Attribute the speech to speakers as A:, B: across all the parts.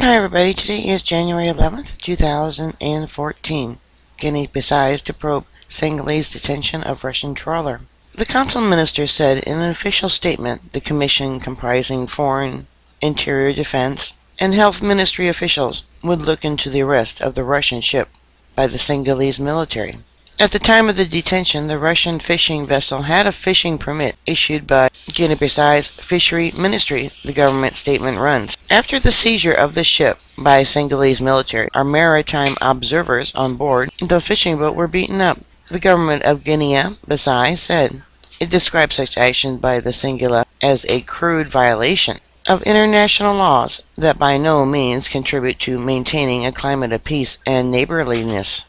A: Hi everybody, today is January 11th, 2014. Guinea Bissau to probe Senegalese detention of Russian trawler. The council minister said in an official statement the commission comprising foreign, interior defense, and health ministry officials would look into the arrest of the Russian ship by the Senegalese military. At the time of the detention, the Russian fishing vessel had a fishing permit issued by Guinea Bissau's Fishery Ministry, the government statement runs. After the seizure of the ship by Senegalese military, our maritime observers on board the fishing boat were beaten up. The government of Guinea Bissau said it described such action by the Singula as a crude violation of international laws that by no means contribute to maintaining a climate of peace and neighborliness.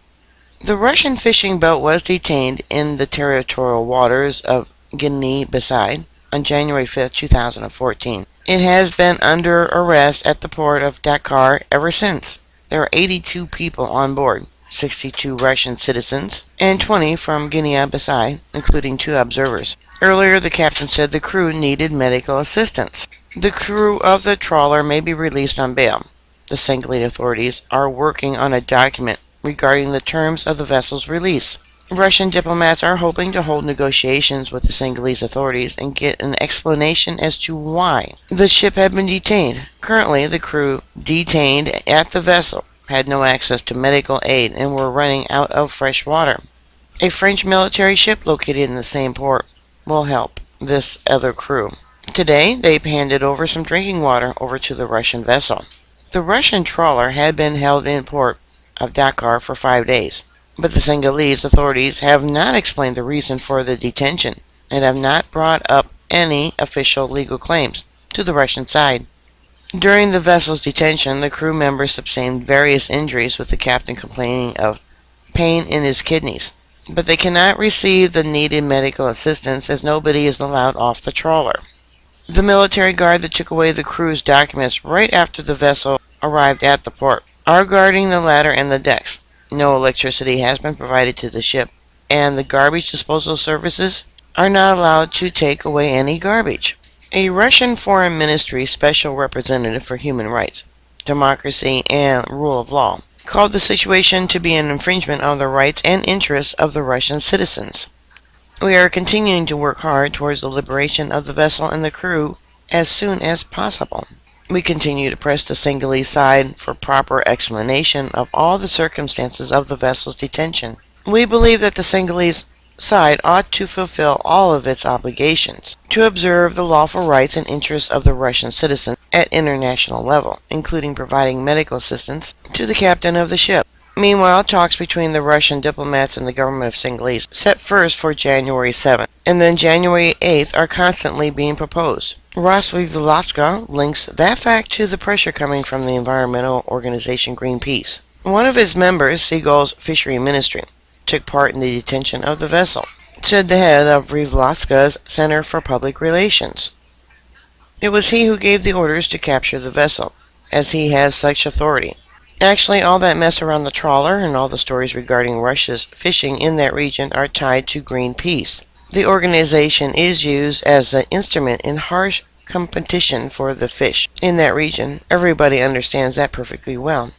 A: The Russian fishing boat was detained in the territorial waters of Guinea Bissau on January 5, 2014. It has been under arrest at the port of Dakar ever since. There are 82 people on board, 62 Russian citizens, and 20 from Guinea Bissau, including 2 observers. Earlier, the captain said the crew needed medical assistance. The crew of the trawler may be released on bail. The Senegalese authorities are working on a document regarding the terms of the vessel's release. Russian diplomats are hoping to hold negotiations with the Senegalese authorities and get an explanation as to why the ship had been detained. Currently, the crew detained at the vessel had no access to medical aid and were running out of fresh water. A French military ship located in the same port will help this other crew. Today, they handed over some drinking water over to the Russian vessel. The Russian trawler had been held in port of Dakar for 5 days, but the Senegalese authorities have not explained the reason for the detention and have not brought up any official legal claims to the Russian side. During the vessel's detention, the crew members sustained various injuries, with the captain complaining of pain in his kidneys, but they cannot receive the needed medical assistance as nobody is allowed off the trawler. The military guard that took away the crew's documents right after the vessel arrived at the port are guarding the ladder and the decks. No electricity has been provided to the ship, and the garbage disposal services are not allowed to take away any garbage. A Russian Foreign Ministry Special Representative for Human Rights, Democracy, and Rule of Law called the situation to be an infringement of the rights and interests of the Russian citizens. We are continuing to work hard towards the liberation of the vessel and the crew as soon as possible. We continue to press the Senegalese side for proper explanation of all the circumstances of the vessel's detention. We believe that the Senegalese side ought to fulfill all of its obligations to observe the lawful rights and interests of the Russian citizens at international level, including providing medical assistance to the captain of the ship. Meanwhile, talks between the Russian diplomats and the government of Senegalese, set first for January 7th and then January 8th, are constantly being proposed. Rosviglaska links that fact to the pressure coming from the environmental organization Greenpeace. One of its members, Senegal's Fishery Ministry, took part in the detention of the vessel, said the head of Rosviglaska's Center for Public Relations. It was he who gave the orders to capture the vessel, as he has such authority. Actually, all that mess around the trawler and all the stories regarding Russia's fishing in that region are tied to Greenpeace. The organization is used as an instrument in harsh competition for the fish in that region. Everybody understands that perfectly well.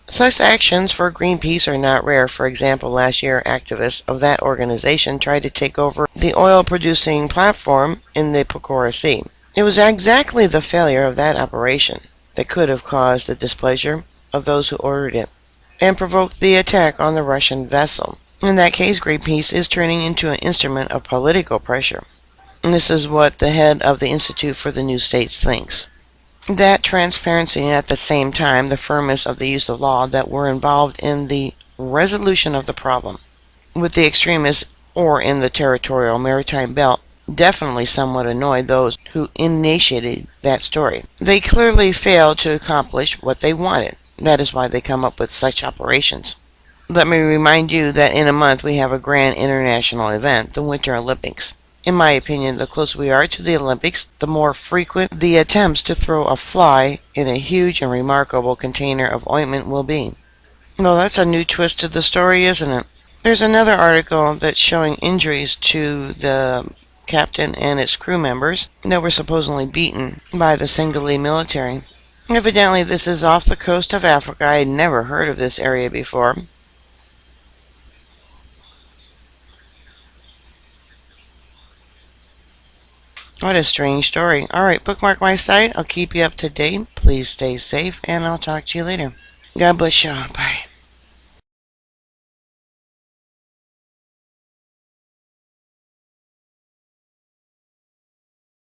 A: Such actions for Greenpeace are not rare. For example, last year, activists of that organization tried to take over the oil-producing platform in the Pecora Sea. It was exactly the failure of that operation that could have caused the displeasure of those who ordered it and provoked the attack on the Russian vessel. In that case, Greenpeace is turning into an instrument of political pressure. And this is what the head of the Institute for the New States thinks. That transparency and at the same time the firmness of the use of law that were involved in the resolution of the problem with the extremists or in the territorial maritime belt definitely somewhat annoyed those who initiated that story. They clearly failed to accomplish what they wanted. That is why they come up with such operations. Let me remind you that in a month we have a grand international event, the Winter Olympics. In my opinion, the closer we are to the Olympics, the more frequent the attempts to throw a fly in a huge and remarkable container of ointment will be. Well, that's a new twist to the story, isn't it? There's another article that's showing injuries to the captain and its crew members that were supposedly beaten by the Senegalese military. Evidently, this is off the coast of Africa. I had never heard of this area before. What a strange story. Alright, bookmark my site. I'll keep you up to date. Please stay safe, and I'll talk to you later. God bless you. Bye.